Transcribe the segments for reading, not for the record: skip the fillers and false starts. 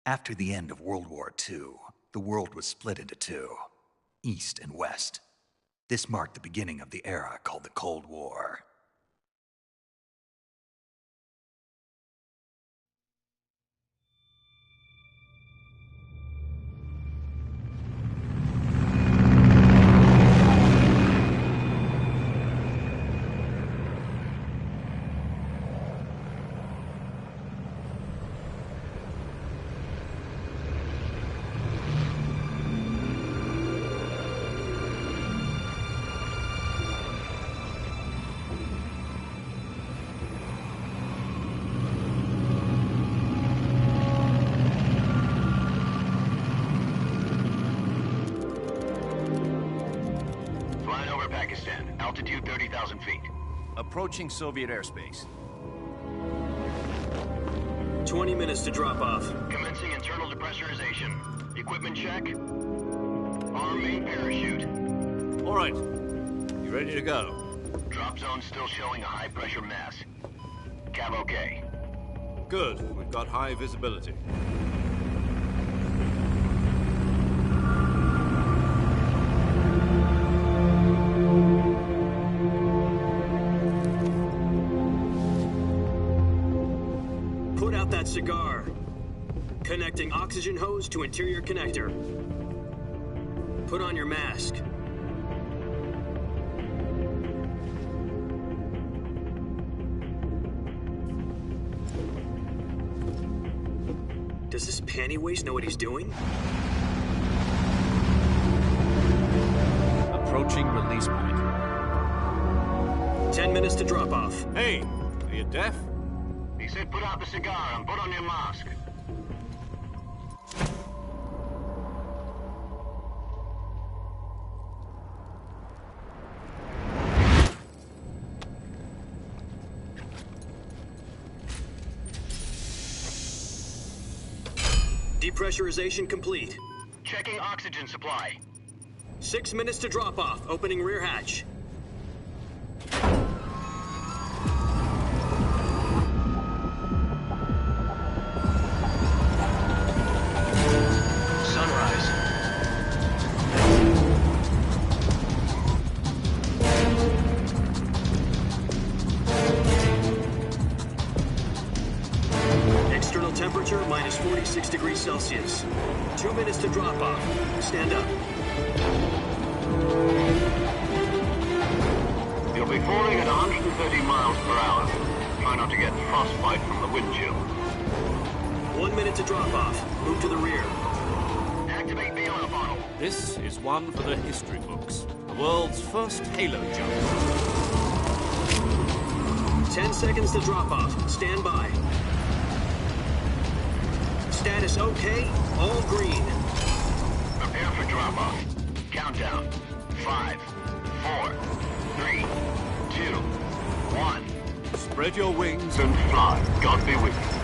After the end of World War II, the world was split into two, East and West. This marked the beginning of the era called the Cold War. Altitude 30,000 feet. Approaching Soviet airspace. 20 minutes to drop off. Commencing internal depressurization. Equipment check. Arm main parachute. All right. You ready to go? Drop zone still showing a high pressure mass. Cav okay. Good. We've got high visibility. Cigar. Connecting oxygen hose to interior connector. Put on your mask. Does this panty waste know what he's doing? Approaching release point. 10 minutes to drop off. Hey, are you deaf? He said put out the cigar and put on your mask. Depressurization complete. Checking oxygen supply. 6 minutes to drop off. Opening rear hatch. Temperature minus 46 degrees Celsius. 2 minutes to drop off. Stand up. You'll be falling at 130 miles per hour. Try not to get frostbite from the wind chill. 1 minute to drop off. Move to the rear. Activate the oil bottle. This is one for the history books. The world's first halo jump. 10 seconds to drop off. Stand by. Status okay, all green. Prepare for drop-off. Countdown. 5, 4, 3, 2, 1. Spread your wings and fly. God be with you.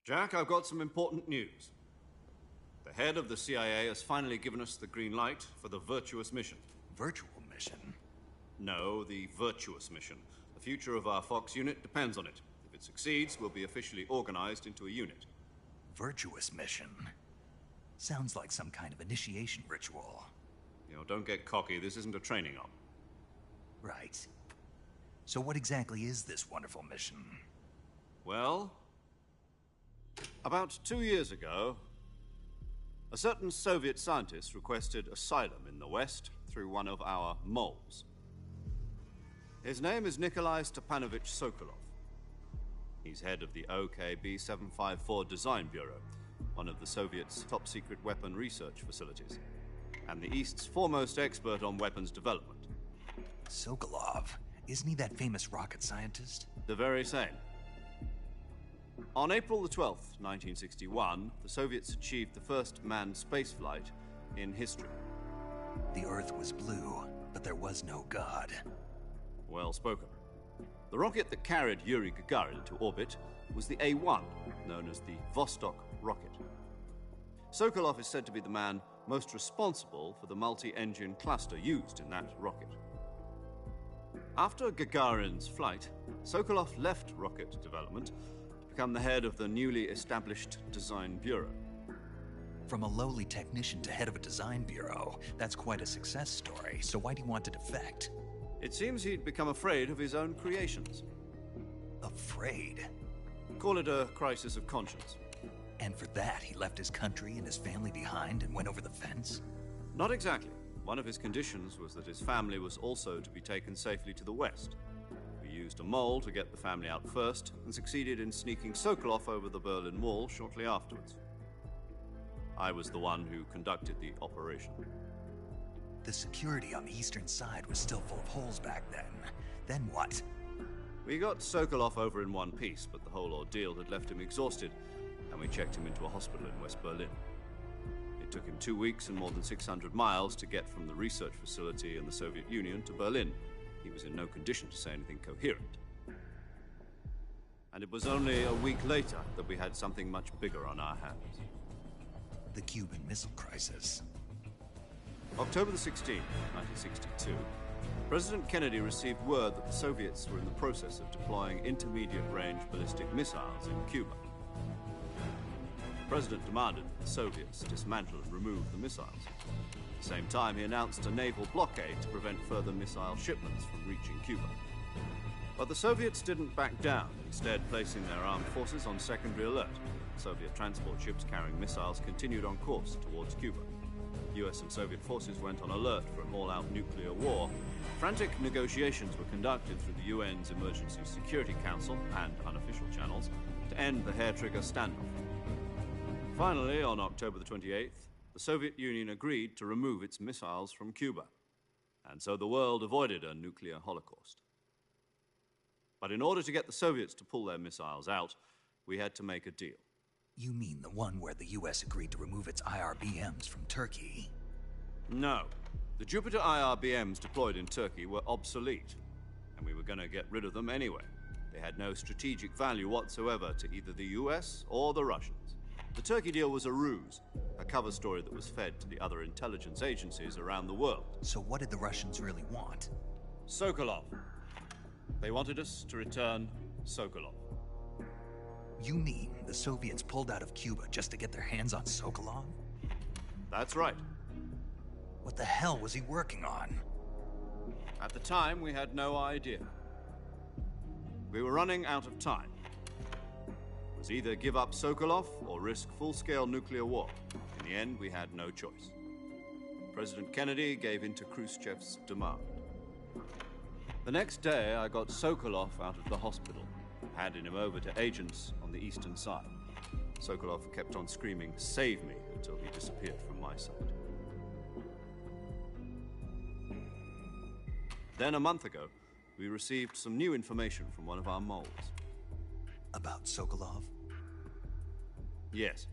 Jack, I've got some important news. The head of the CIA has finally given us the green light for the Virtuous mission. Virtual mission? No, the Virtuous mission. The future of our Fox unit depends on it. If it succeeds, we'll be officially organized into a unit. Virtuous mission? Sounds like some kind of initiation ritual. You know, don't get cocky. This isn't a training op. Right. So what exactly is this wonderful mission? Well, about 2 years ago, a certain Soviet scientist requested asylum in the West through one of our moles. His name is Nikolai Stepanovich Sokolov. He's head of the OKB-754 Design Bureau, one of the Soviets' top-secret weapon research facilities, and the East's foremost expert on weapons development. Sokolov? Isn't he that famous rocket scientist? The very same. On April the 12th, 1961, the Soviets achieved the first manned spaceflight in history. The Earth was blue, but there was no God. Well spoken. The rocket that carried Yuri Gagarin to orbit was the A-1, known as the Vostok rocket. Sokolov is said to be the man most responsible for the multi-engine cluster used in that rocket. After Gagarin's flight, Sokolov left rocket development to become the head of the newly established Design Bureau. From a lowly technician to head of a design bureau, that's quite a success story, so why'd he want to defect? It seems he'd become afraid of his own creations. Afraid? Call it a crisis of conscience. And for that, he left his country and his family behind and went over the fence? Not exactly. One of his conditions was that his family was also to be taken safely to the west. We used a mole to get the family out first and succeeded in sneaking Sokolov over the Berlin Wall shortly afterwards. I was the one who conducted the operation. The security on the eastern side was still full of holes back then. Then what? We got Sokolov over in one piece, but the whole ordeal had left him exhausted, and we checked him into a hospital in West Berlin. It took him 2 weeks and more than 600 miles to get from the research facility in the Soviet Union to Berlin. He was in no condition to say anything coherent. And it was only a week later that we had something much bigger on our hands. The Cuban Missile Crisis. October the 16th, 1962, President Kennedy received word that the Soviets were in the process of deploying intermediate-range ballistic missiles in Cuba. The President demanded that the Soviets dismantle and remove the missiles. At the same time, he announced a naval blockade to prevent further missile shipments from reaching Cuba. But the Soviets didn't back down, instead placing their armed forces on secondary alert. Soviet transport ships carrying missiles continued on course towards Cuba. US and Soviet forces went on alert for an all-out nuclear war. Frantic negotiations were conducted through the UN's Emergency Security Council and unofficial channels to end the hair-trigger standoff. Finally, on October the 28th, the Soviet Union agreed to remove its missiles from Cuba, and so the world avoided a nuclear holocaust. But in order to get the Soviets to pull their missiles out, we had to make a deal. You mean the one where the US agreed to remove its IRBMs from Turkey? No. The Jupiter IRBMs deployed in Turkey were obsolete, and we were going to get rid of them anyway. They had no strategic value whatsoever to either the US or the Russians. The Turkey deal was a ruse, a cover story that was fed to the other intelligence agencies around the world. So what did the Russians really want? Sokolov. They wanted us to return Sokolov. You mean the Soviets pulled out of Cuba just to get their hands on Sokolov? That's right. What the hell was he working on? At the time, we had no idea. We were running out of time. It was either give up Sokolov or risk full-scale nuclear war. In the end, we had no choice. President Kennedy gave in to Khrushchev's demand. The next day, I got Sokolov out of the hospital, handing him over to agents on the eastern side. Sokolov kept on screaming, "Save me," until he disappeared from my sight. Then a month ago, we received some new information from one of our moles. About Sokolov? Yes.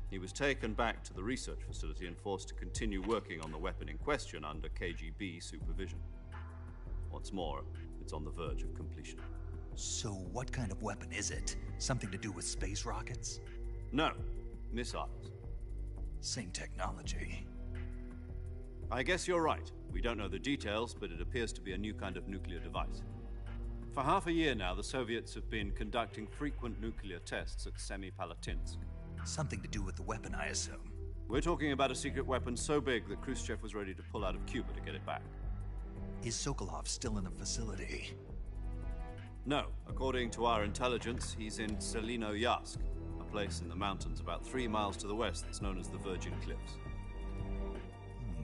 He was taken back to the research facility and forced to continue working on the weapon in question under KGB supervision. What's more, it's on the verge of completion. So what kind of weapon is it? Something to do with space rockets? No, missiles. Same technology. I guess you're right. We don't know the details, but it appears to be a new kind of nuclear device. For half a year now, the Soviets have been conducting frequent nuclear tests at Semipalatinsk. Something to do with the weapon, I assume. We're talking about a secret weapon so big that Khrushchev was ready to pull out of Cuba to get it back. Is Sokolov still in the facility? No. According to our intelligence, he's in Selinoyarsk, a place in the mountains about 3 miles to the west that's known as the Virgin Cliffs.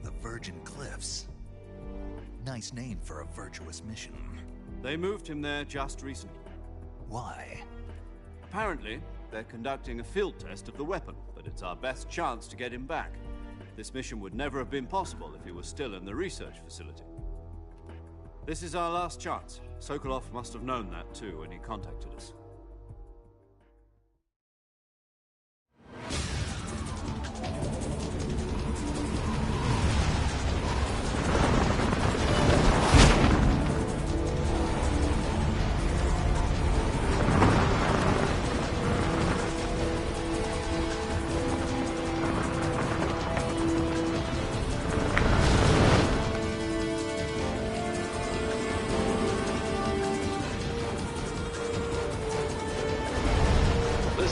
The Virgin Cliffs. Nice name for a virtuous mission. They moved him there just recently. Why? Apparently, they're conducting a field test of the weapon, but it's our best chance to get him back. This mission would never have been possible if he was still in the research facility. This is our last chance. Sokolov must have known that too when he contacted us.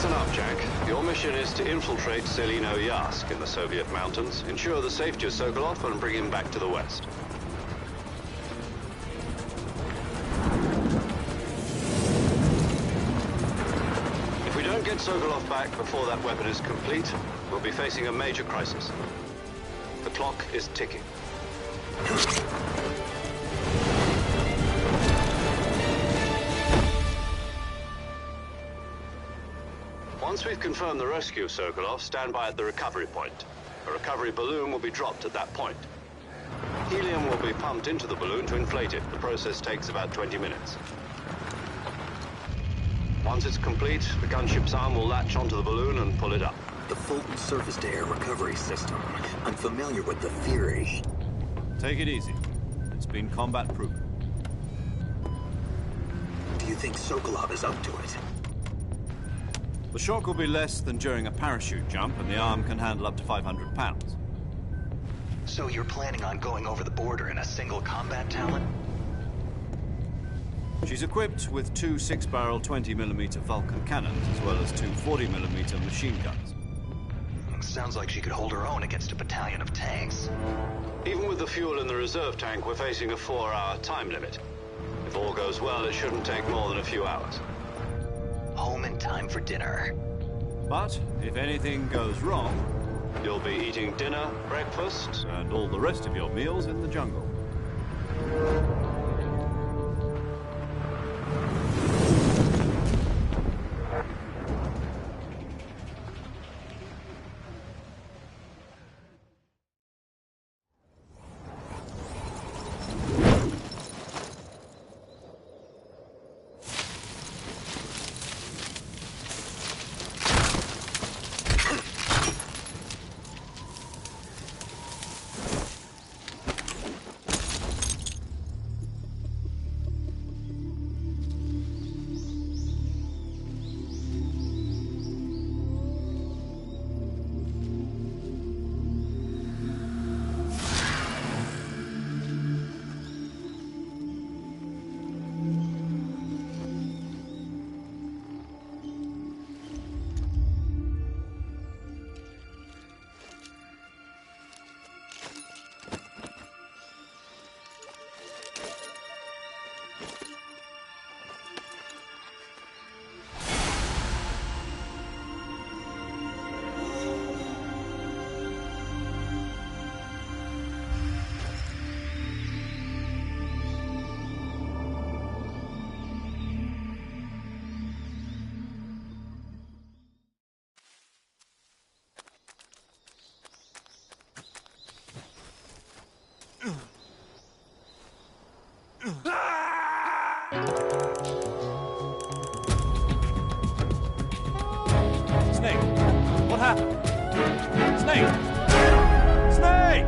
Listen up, Jack. Your mission is to infiltrate Selino Yask in the Soviet mountains, ensure the safety of Sokolov, and bring him back to the West. If we don't get Sokolov back before that weapon is complete, we'll be facing a major crisis. The clock is ticking. Once we've confirmed the rescue of Sokolov, stand by at the recovery point. A recovery balloon will be dropped at that point. Helium will be pumped into the balloon to inflate it. The process takes about 20 minutes. Once it's complete, the gunship's arm will latch onto the balloon and pull it up. The Fulton surface-to-air recovery system. I'm familiar with the theory. Take it easy. It's been combat-proven. Do you think Sokolov is up to it? The shock will be less than during a parachute jump, and the arm can handle up to 500 pounds. So you're planning on going over the border in a single combat talent? She's equipped with two 6-barrel 20mm Vulcan cannons, as well as two 40mm machine guns. Sounds like she could hold her own against a battalion of tanks. Even with the fuel in the reserve tank, we're facing a 4-hour time limit. If all goes well, it shouldn't take more than a few hours. Home in time for dinner. But if anything goes wrong, you'll be eating dinner, breakfast, and all the rest of your meals in the jungle. Snake! What happened? Snake! Snake!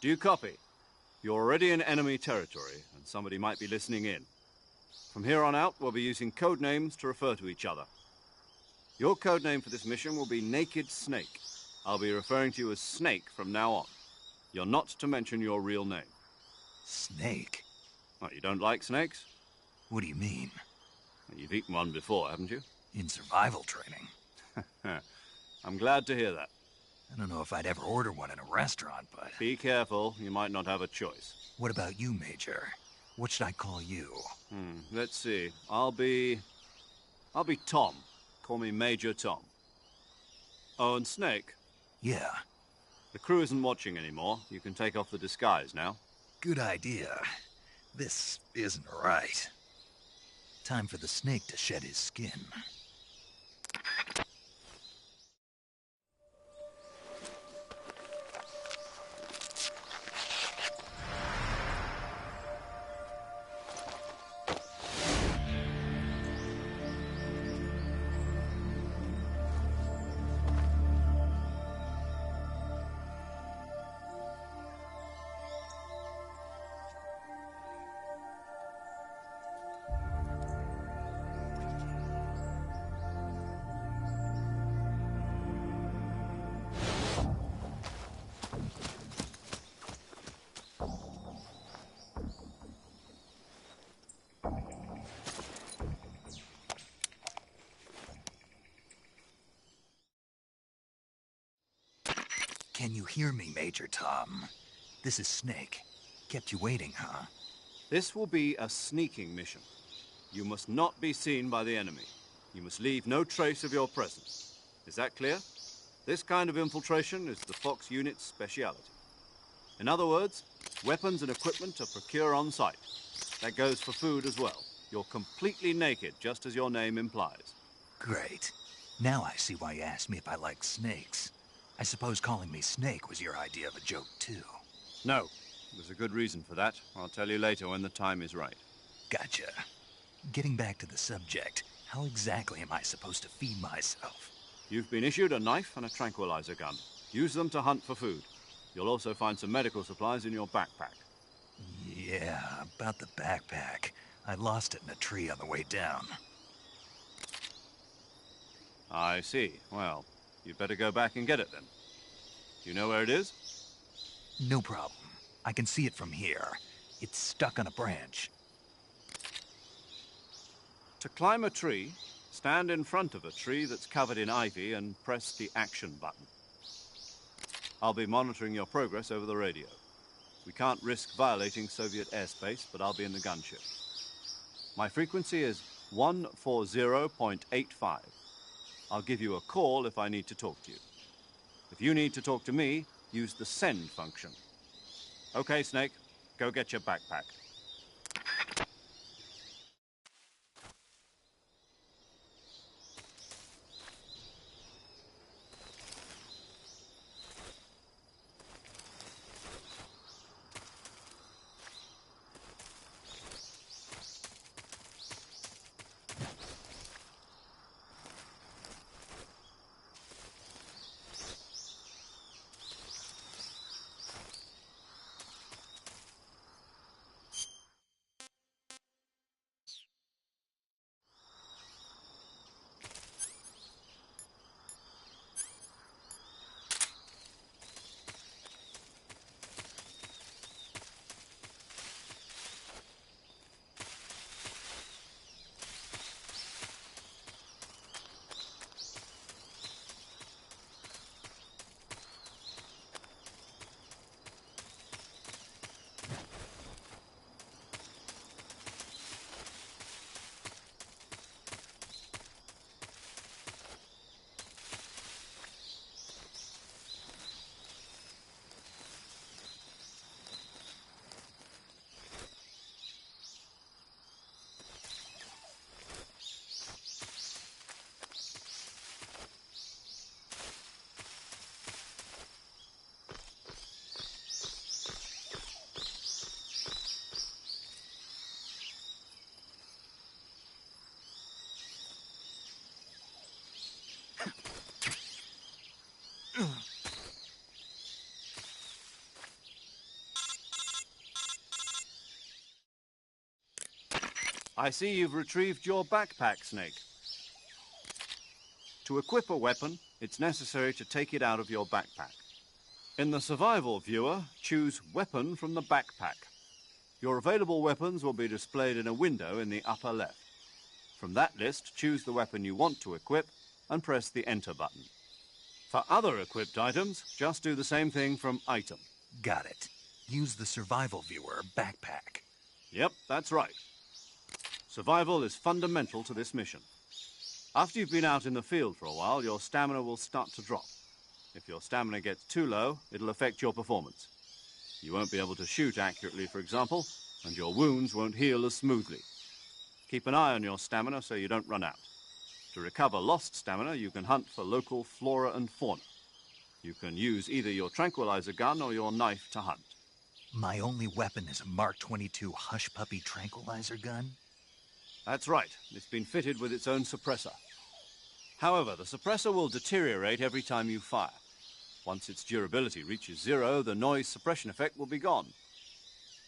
Do you copy? You're already in enemy territory, and somebody might be listening in. From here on out, we'll be using code names to refer to each other. Your code name for this mission will be Naked Snake. I'll be referring to you as Snake from now on. You're not to mention your real name. Snake? What, you don't like snakes? What do you mean? You've eaten one before, haven't you? In survival training? I'm glad to hear that. I don't know if I'd ever order one in a restaurant, but... Be careful, you might not have a choice. What about you, Major? What should I call you? Let's see. I'll be Tom. Call me Major Tom. Oh, and Snake? Yeah, The crew isn't watching anymore. You can take off the disguise now. good idea. This isn't right. Time for the snake to shed his skin. Can you hear me, Major Tom? This is Snake. Kept you waiting, huh? This will be a sneaking mission. You must not be seen by the enemy. You must leave no trace of your presence. Is that clear? This kind of infiltration is the Fox unit's speciality. In other words, weapons and equipment are procured on site. That goes for food as well. You're completely naked, just as your name implies. Great. Now I see why you asked me if I like snakes. I suppose calling me Snake was your idea of a joke, too. No, there's a good reason for that. I'll tell you later when the time is right. Gotcha. Getting back to the subject, how exactly am I supposed to feed myself? You've been issued a knife and a tranquilizer gun. Use them to hunt for food. You'll also find some medical supplies in your backpack. Yeah, about the backpack. I lost it in a tree on the way down. I see. Well, you'd better go back and get it then. Do you know where it is? No problem. I can see it from here. It's stuck on a branch. To climb a tree, stand in front of a tree that's covered in ivy and press the action button. I'll be monitoring your progress over the radio. We can't risk violating Soviet airspace, but I'll be in the gunship. My frequency is 140.85. I'll give you a call if I need to talk to you. If you need to talk to me, use the send function. Okay, Snake, go get your backpack. I see you've retrieved your backpack, Snake. To equip a weapon, it's necessary to take it out of your backpack. In the survival viewer, choose Weapon from the backpack. Your available weapons will be displayed in a window in the upper left. From that list, choose the weapon you want to equip and press the Enter button. For other equipped items, just do the same thing from Item. Got it. Use the survival viewer backpack. Yep, that's right. Survival is fundamental to this mission. After you've been out in the field for a while, your stamina will start to drop. If your stamina gets too low, it'll affect your performance. You won't be able to shoot accurately, for example, and your wounds won't heal as smoothly. Keep an eye on your stamina so you don't run out. To recover lost stamina, you can hunt for local flora and fauna. You can use either your tranquilizer gun or your knife to hunt. My only weapon is a Mark 22 Hush Puppy tranquilizer gun? That's right. It's been fitted with its own suppressor. However, the suppressor will deteriorate every time you fire. Once its durability reaches 0, the noise suppression effect will be gone.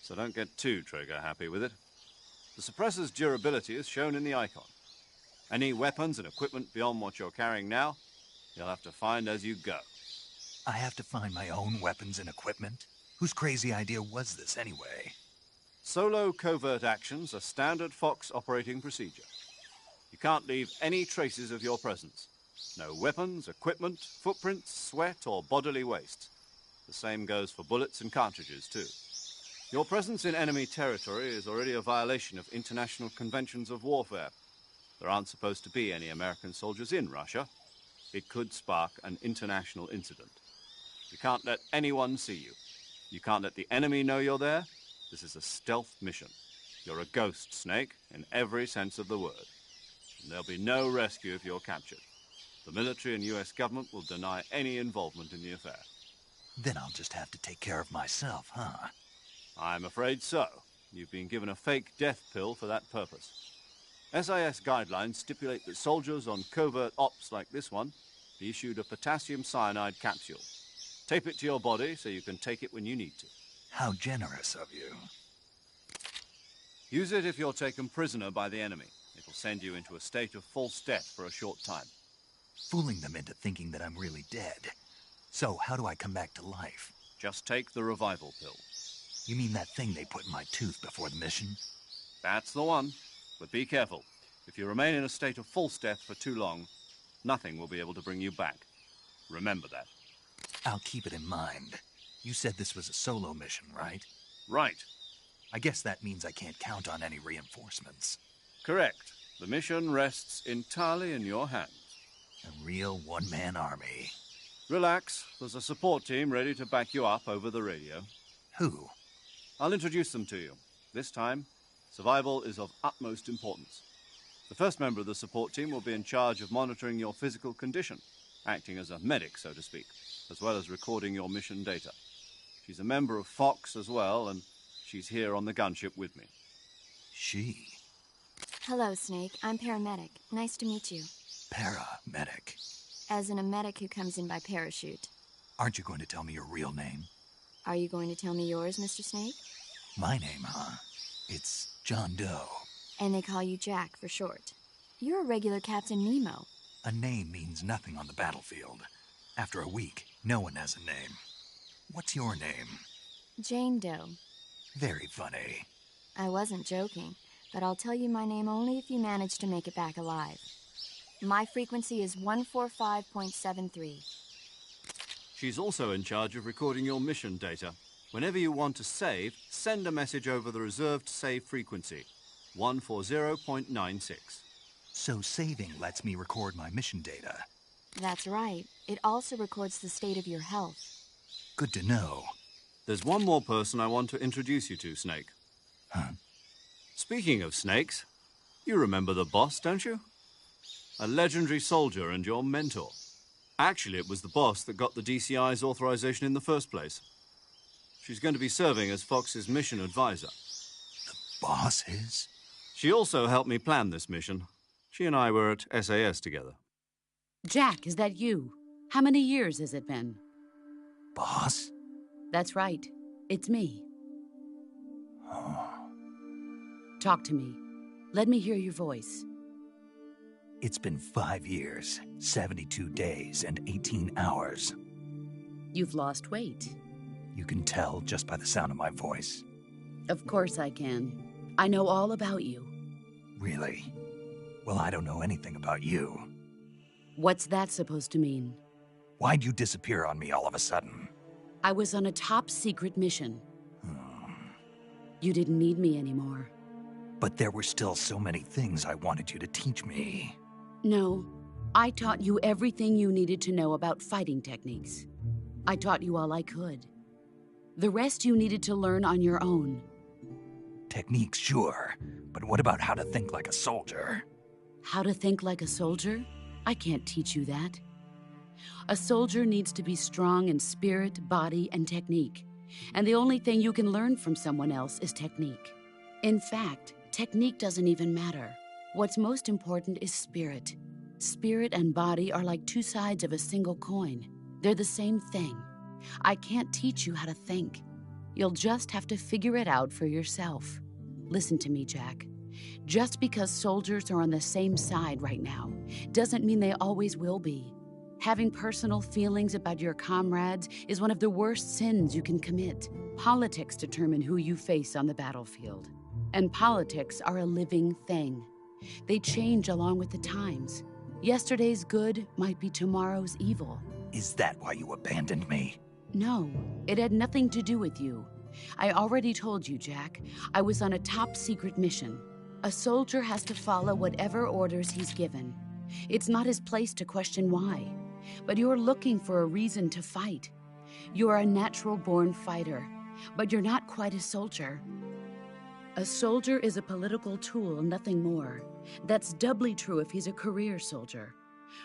So don't get too trigger-happy with it. The suppressor's durability is shown in the icon. Any weapons and equipment beyond what you're carrying now, you'll have to find as you go. I have to find my own weapons and equipment? Whose crazy idea was this anyway? Solo covert actions are standard Fox operating procedure. You can't leave any traces of your presence. No weapons, equipment, footprints, sweat, or bodily waste. The same goes for bullets and cartridges, too. Your presence in enemy territory is already a violation of international conventions of warfare. There aren't supposed to be any American soldiers in Russia. It could spark an international incident. You can't let anyone see you. You can't let the enemy know you're there. This is a stealth mission. You're a ghost, Snake, in every sense of the word. And there'll be no rescue if you're captured. The military and US government will deny any involvement in the affair. Then I'll just have to take care of myself, huh? I'm afraid so. You've been given a fake death pill for that purpose. SIS guidelines stipulate that soldiers on covert ops like this one be issued a potassium cyanide capsule. Tape it to your body so you can take it when you need to. How generous of you. Use it if you're taken prisoner by the enemy. It'll send you into a state of false death for a short time. Fooling them into thinking that I'm really dead. So, how do I come back to life? Just take the revival pill. You mean that thing they put in my tooth before the mission? That's the one. But be careful. If you remain in a state of false death for too long, nothing will be able to bring you back. Remember that. I'll keep it in mind. You said this was a solo mission, right? Right. I guess that means I can't count on any reinforcements. Correct. The mission rests entirely in your hands. A real one-man army. Relax. There's a support team ready to back you up over the radio. Who? I'll introduce them to you. This time, survival is of utmost importance. The first member of the support team will be in charge of monitoring your physical condition, acting as a medic, so to speak, as well as recording your mission data. She's a member of Fox as well, and she's here on the gunship with me. She? Hello, Snake. I'm paramedic. Nice to meet you. Paramedic. As in a medic who comes in by parachute. Aren't you going to tell me your real name? Are you going to tell me yours, Mr. Snake? My name, huh? It's John Doe. And they call you Jack for short. You're a regular Captain Nemo. A name means nothing on the battlefield. After a week, no one has a name. What's your name? Jane Doe. Very funny. I wasn't joking, but I'll tell you my name only if you manage to make it back alive. My frequency is 145.73. She's also in charge of recording your mission data. Whenever you want to save, send a message over the reserved save frequency, 140.96. So saving lets me record my mission data. That's right. It also records the state of your health. Good to know. There's one more person I want to introduce you to, Snake. Huh? Speaking of snakes, you remember the boss, don't you? A legendary soldier and your mentor. Actually, it was the boss that got the DCI's authorization in the first place. She's going to be serving as Fox's mission advisor. The boss is? She also helped me plan this mission. She and I were at SAS together. Jack, is that you? How many years has it been? Boss? That's right. It's me. Oh. Talk to me. Let me hear your voice. It's been 5 years, 72 days, and 18 hours. You've lost weight. You can tell just by the sound of my voice. Of course I can. I know all about you. Really? Well, I don't know anything about you. What's that supposed to mean? Why'd you disappear on me all of a sudden? I was on a top-secret mission. You didn't need me anymore. But there were still so many things I wanted you to teach me. No, I taught you everything you needed to know about fighting techniques. I taught you all I could. The rest you needed to learn on your own. Techniques, sure. But what about how to think like a soldier? How to think like a soldier? I can't teach you that. A soldier needs to be strong in spirit, body, and technique. And the only thing you can learn from someone else is technique. In fact, technique doesn't even matter. What's most important is spirit. Spirit and body are like two sides of a single coin. They're the same thing. I can't teach you how to think. You'll just have to figure it out for yourself. Listen to me, Jack. Just because soldiers are on the same side right now doesn't mean they always will be. Having personal feelings about your comrades is one of the worst sins you can commit. Politics determine who you face on the battlefield. And politics are a living thing. They change along with the times. Yesterday's good might be tomorrow's evil. Is that why you abandoned me? No, it had nothing to do with you. I already told you, Jack. I was on a top-secret mission. A soldier has to follow whatever orders he's given. It's not his place to question why. But you're looking for a reason to fight. You are a natural-born fighter, but you're not quite a soldier. A soldier is a political tool, nothing more. That's doubly true if he's a career soldier.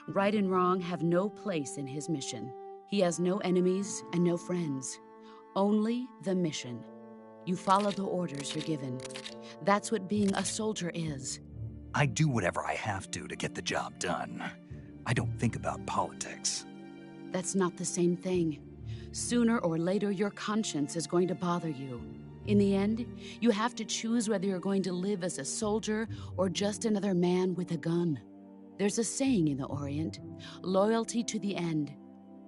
Right and wrong have no place in his mission. He has no enemies and no friends. Only the mission. You follow the orders you're given. That's what being a soldier is. I do whatever I have to get the job done. I don't think about politics. That's not the same thing. Sooner or later, your conscience is going to bother you. In the end, you have to choose whether you're going to live as a soldier or just another man with a gun. There's a saying in the Orient, loyalty to the end.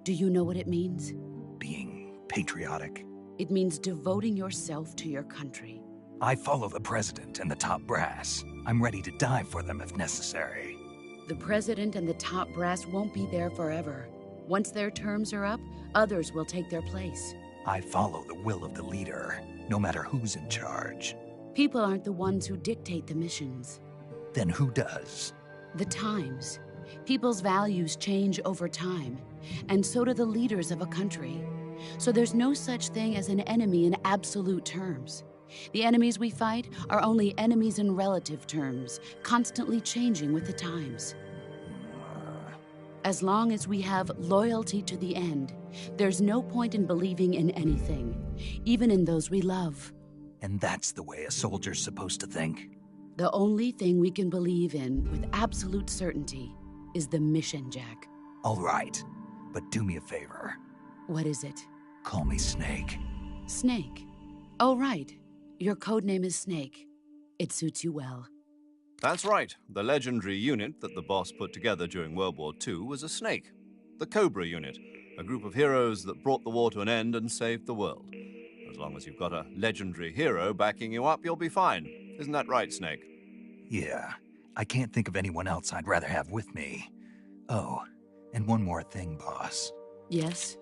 Do you know what it means? Being patriotic. It means devoting yourself to your country. I follow the president and the top brass. I'm ready to die for them if necessary. The president and the top brass won't be there forever. Once their terms are up, others will take their place. I follow the will of the leader, no matter who's in charge. People aren't the ones who dictate the missions. Then who does? The times. People's values change over time, and so do the leaders of a country. So there's no such thing as an enemy in absolute terms. The enemies we fight are only enemies in relative terms, constantly changing with the times. As long as we have loyalty to the end, there's no point in believing in anything, even in those we love. And that's the way a soldier's supposed to think? The only thing we can believe in with absolute certainty is the mission, Jack. All right, but do me a favor. What is it? Call me Snake. Snake? Oh, right. Your codename is Snake. It suits you well. That's right. The legendary unit that the boss put together during World War II was a snake. The Cobra unit, a group of heroes that brought the war to an end and saved the world. As long as you've got a legendary hero backing you up, you'll be fine. Isn't that right, Snake? Yeah. I can't think of anyone else I'd rather have with me. Oh, and one more thing, boss. Yes?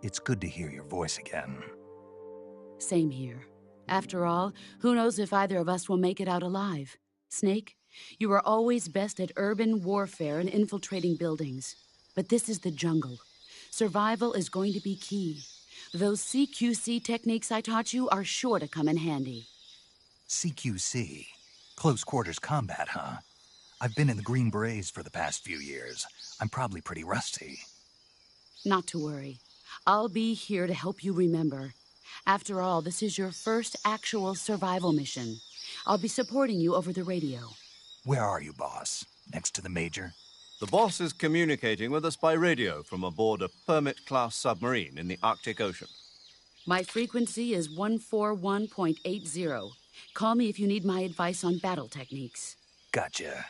It's good to hear your voice again. Same here. After all, who knows if either of us will make it out alive? Snake, you are always best at urban warfare and infiltrating buildings. But this is the jungle. Survival is going to be key. Those CQC techniques I taught you are sure to come in handy. CQC? Close quarters combat, huh? I've been in the Green Berets for the past few years. I'm probably pretty rusty. Not to worry. I'll be here to help you remember. After all, this is your first actual survival mission. I'll be supporting you over the radio. Where are you, boss? Next to the Major? The boss is communicating with us by radio from aboard a Permit-class submarine in the Arctic Ocean. My frequency is 141.80. Call me if you need my advice on battle techniques. Gotcha.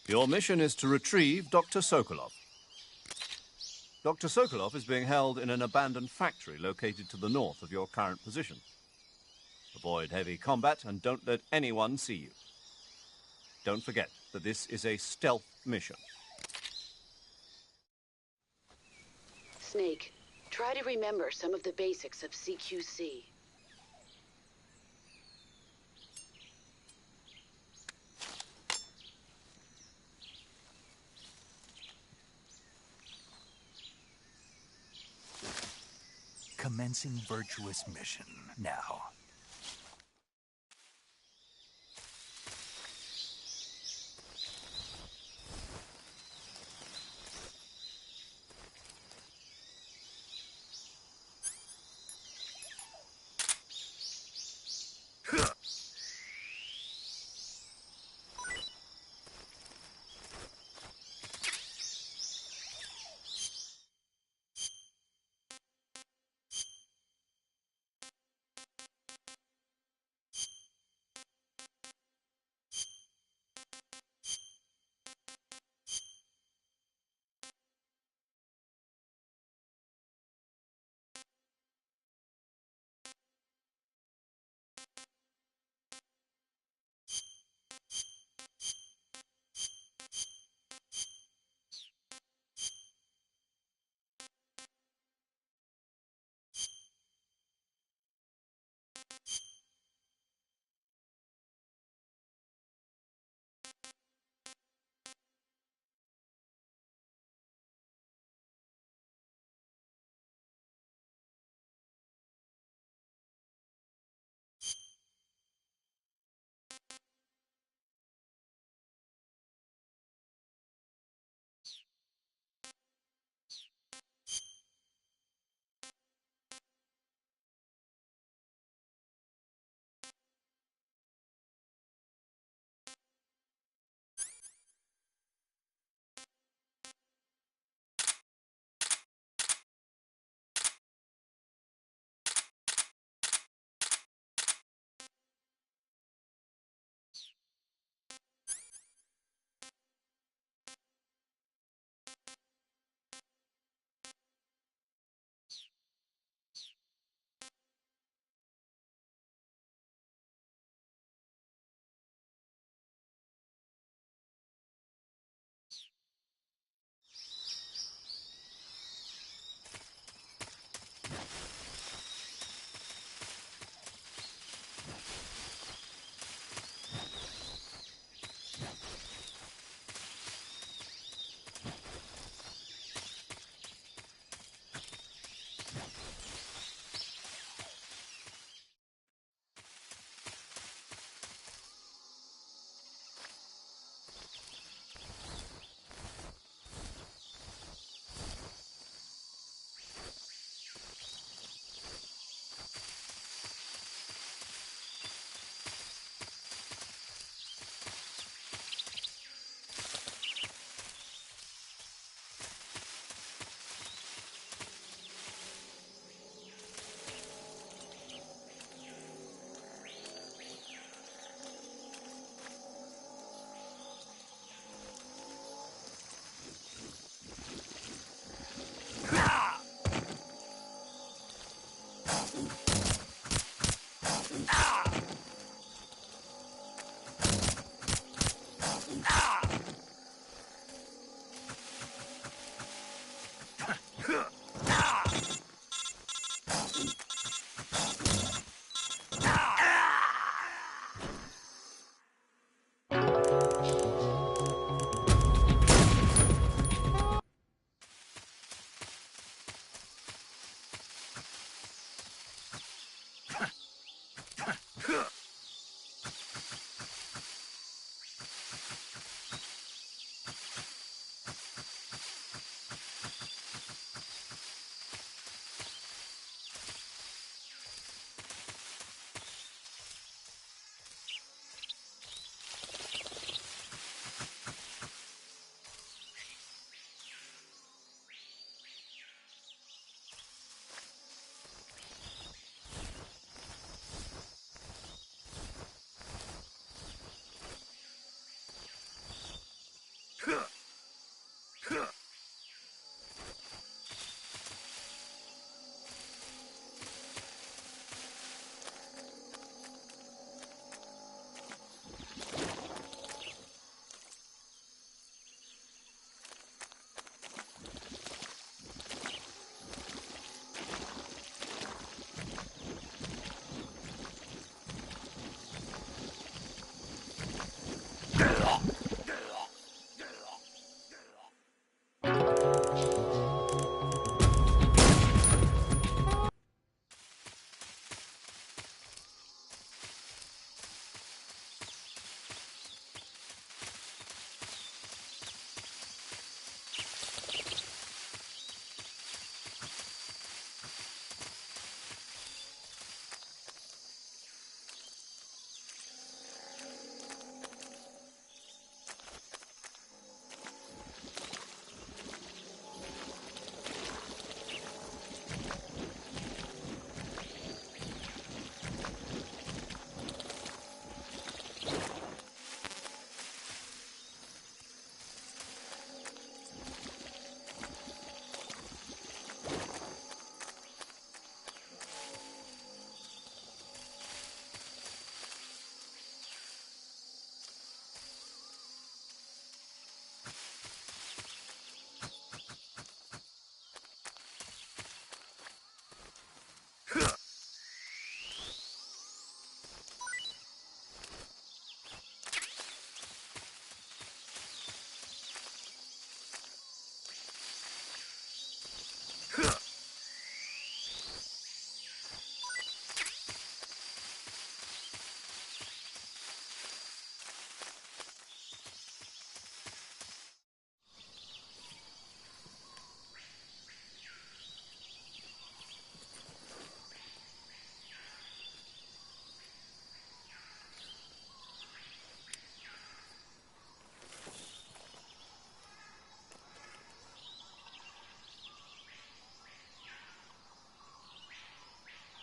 Your mission is to retrieve Dr. Sokolov. Dr. Sokolov is being held in an abandoned factory located to the north of your current position. Avoid heavy combat and don't let anyone see you. Don't forget that this is a stealth mission. Snake, try to remember some of the basics of CQC. Commencing virtuous mission now.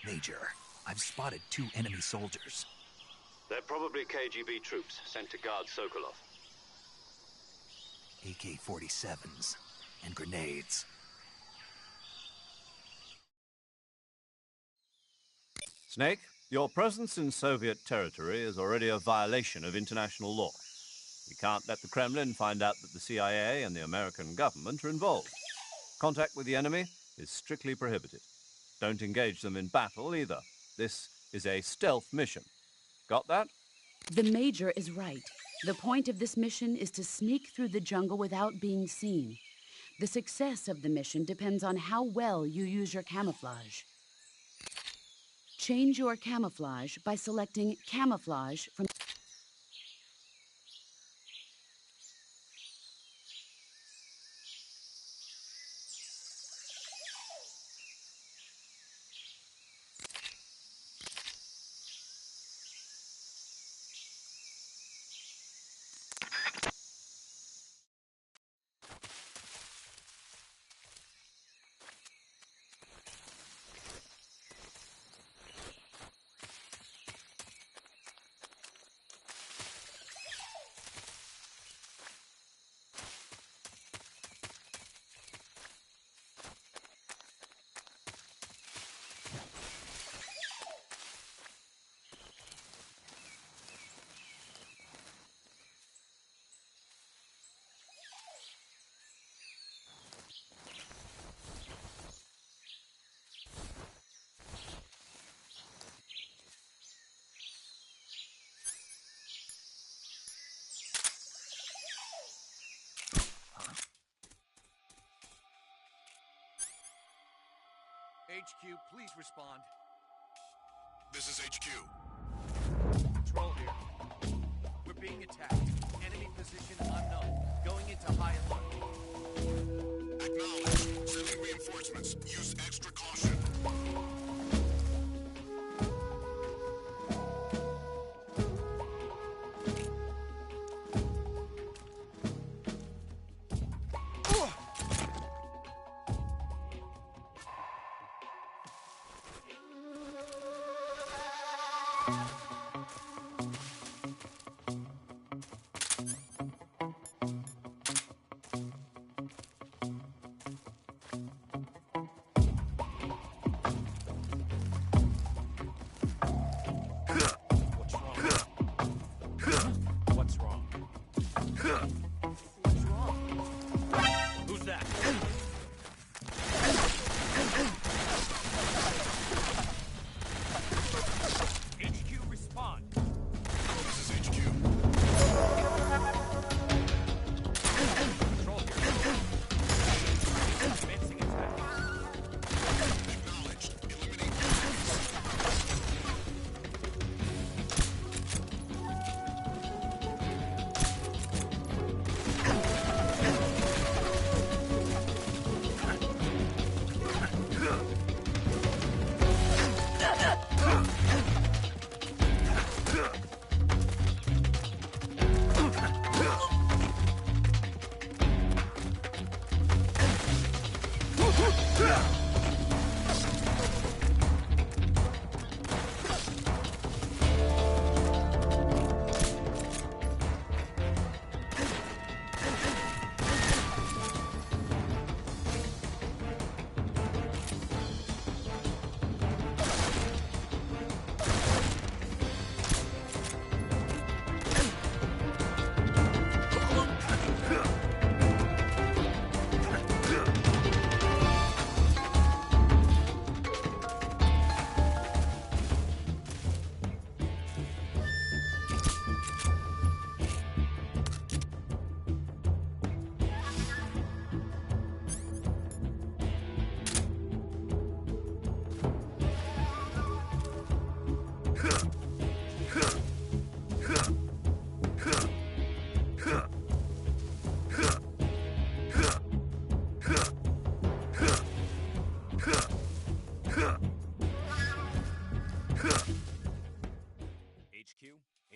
Major, I've spotted 2 enemy soldiers. They're probably KGB troops sent to guard Sokolov. AK-47s and grenades. Snake, your presence in Soviet territory is already a violation of international law. We can't let the Kremlin find out that the CIA and the American government are involved. Contact with the enemy is strictly prohibited. Don't engage them in battle either. This is a stealth mission. Got that? The Major is right. The point of this mission is to sneak through the jungle without being seen. The success of the mission depends on how well you use your camouflage. Change your camouflage by selecting Camouflage from... HQ, please respond. This is HQ. Control here. We're being attacked. Enemy position unknown. Going into high alert. Acknowledged. Sending reinforcements. Use extra caution. What's wrong? Who's that? HQ, respond. This is HQ. Control here. Commencing attack. Acknowledged. Eliminate.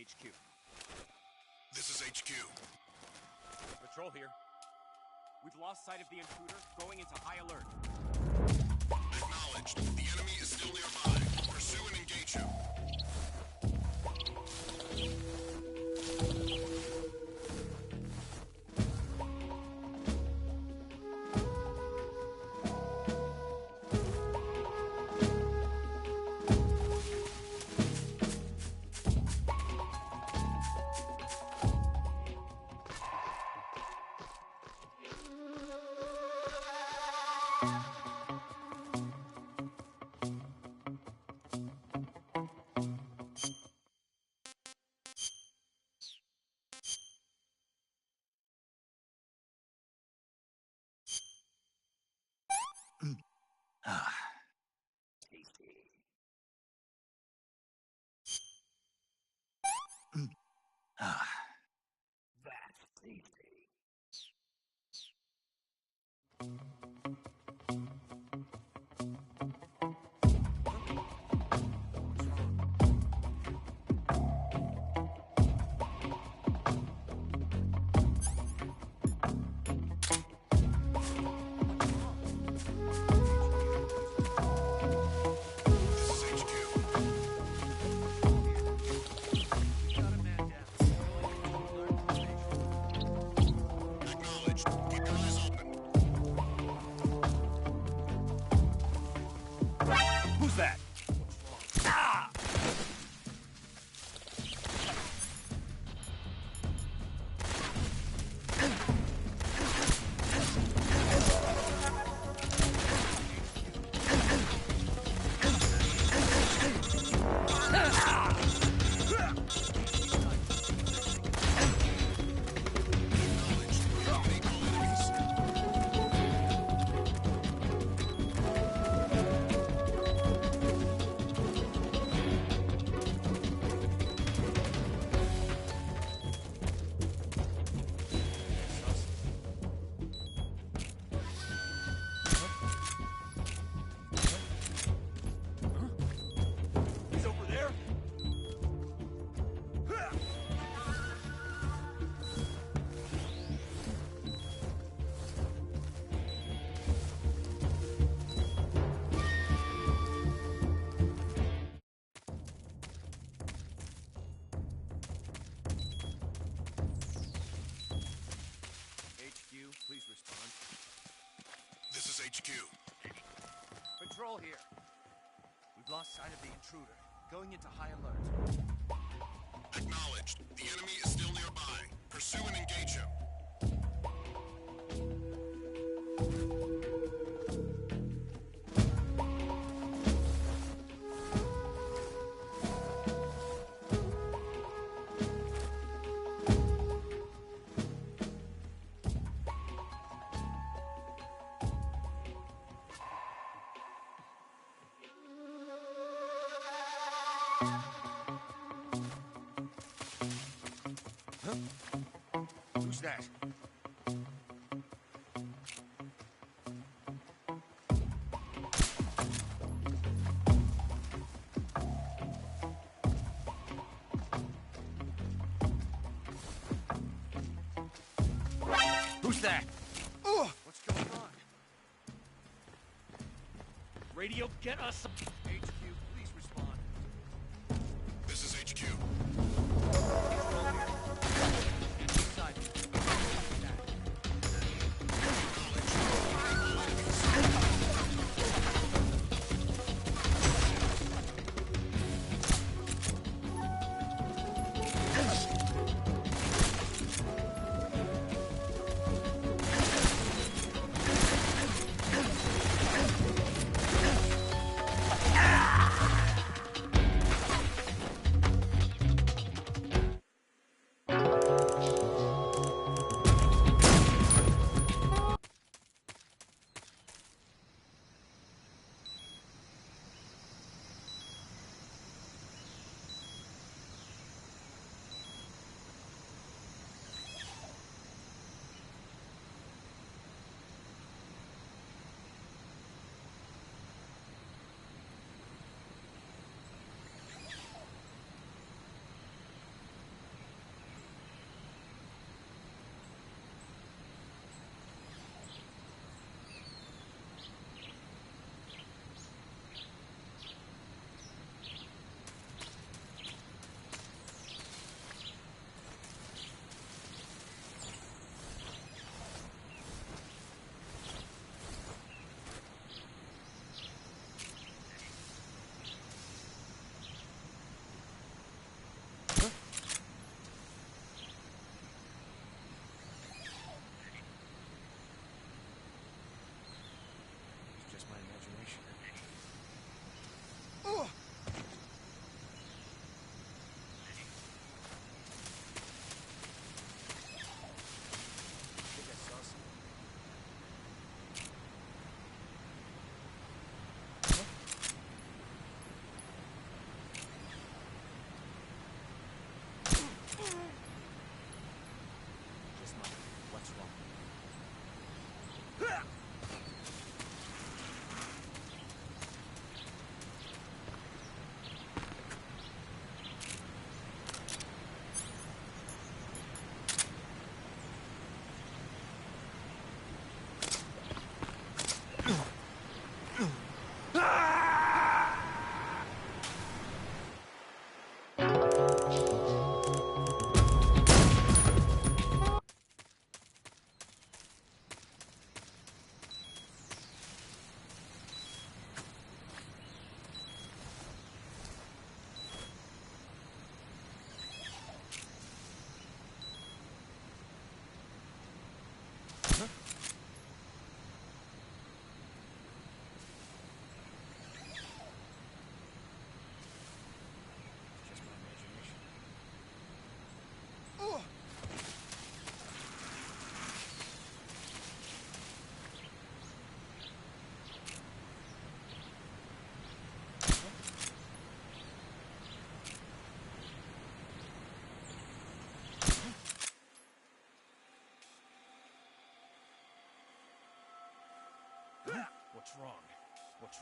HQ. This is HQ. Patrol here. We've lost sight of the intruder, going into high alert. Acknowledged. The enemy is still nearby. That's easy. Acknowledged. Keep your eyes open. Who's that? He's over there? HQ, please respond. This is HQ. Patrol here. We've lost sight of the intruder. Going into high alert. Acknowledged. The enemy is still nearby. Pursue and engage him. Who's that? Who's that? What's going on? Radio, get us some... HQ, please respond. This is HQ. Inside. Acknowledged.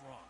What's wrong?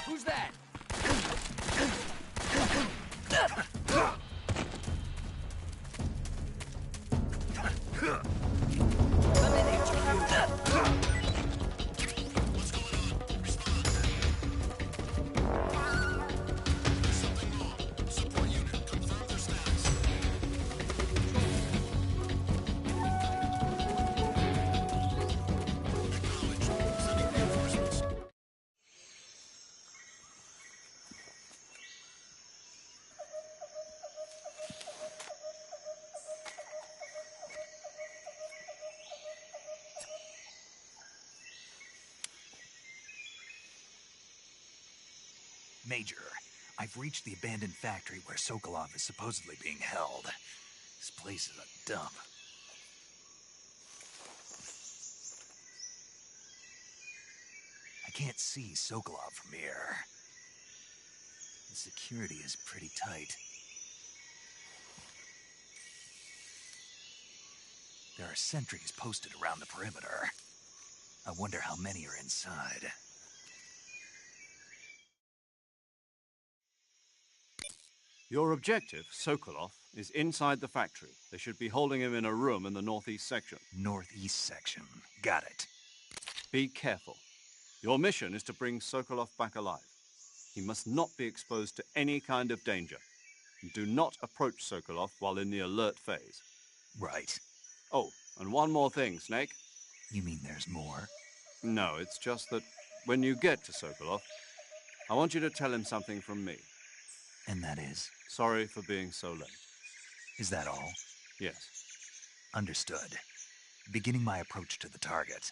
Who's that? Support unit, confirm their status. Acknowledged. Sending reinforcements. Major, I've reached the abandoned factory where Sokolov is supposedly being held. This place is a dump. I can't see Sokolov from here. The security is pretty tight. There are sentries posted around the perimeter. I wonder how many are inside. Your objective, Sokolov, is inside the factory. They should be holding him in a room in the northeast section. Northeast section. Got it. Be careful. Your mission is to bring Sokolov back alive. He must not be exposed to any kind of danger. And do not approach Sokolov while in the alert phase. Right. Oh, and one more thing, Snake. You mean there's more? No, it's just that when you get to Sokolov, I want you to tell him something from me. And that is? Sorry for being so late. Is that all? Yes. Understood. Beginning my approach to the target.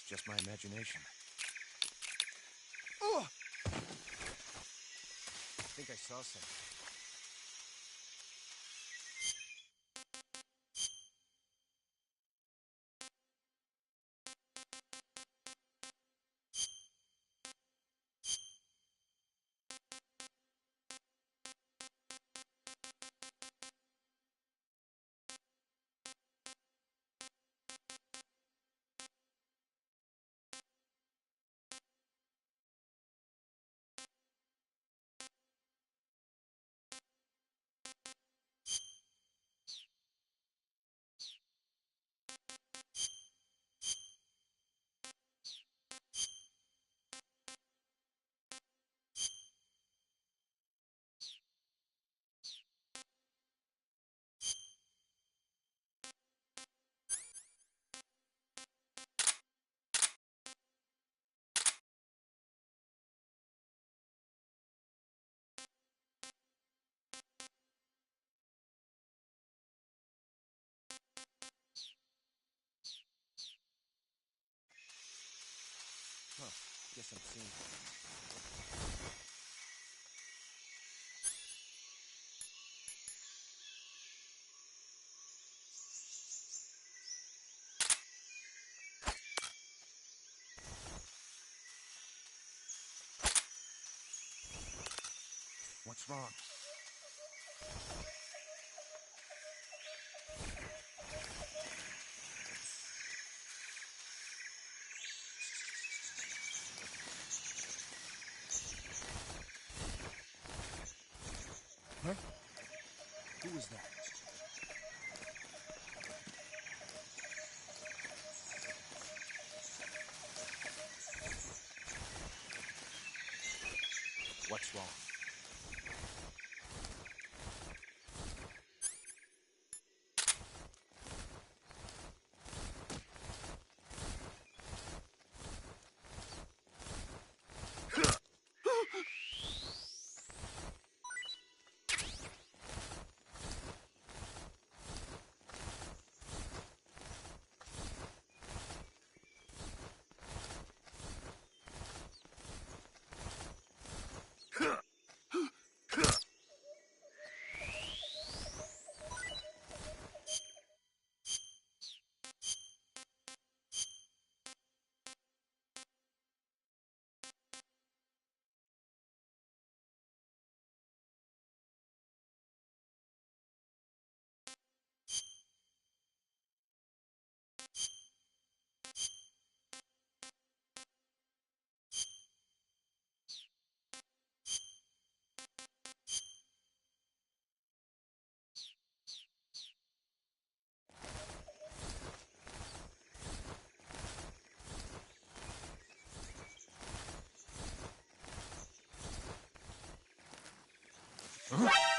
just my imagination. I think I saw something. Huh. Guess I'm seeing things. What's wrong? Huh? Who was that? What's wrong?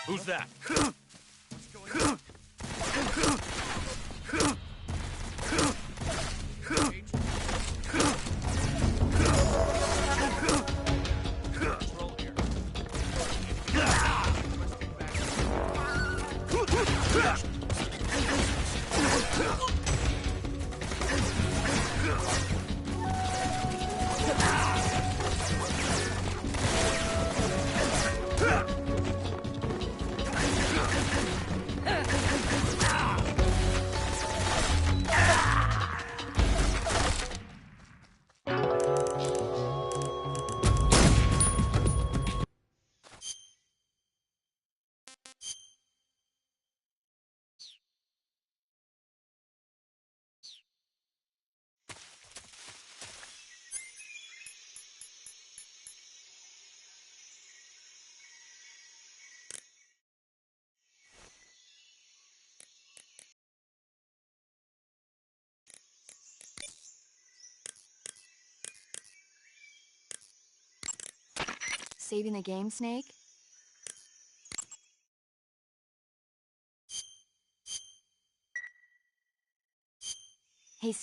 Who's that? What's going on? Control here. Saving the game, Snake? Hey,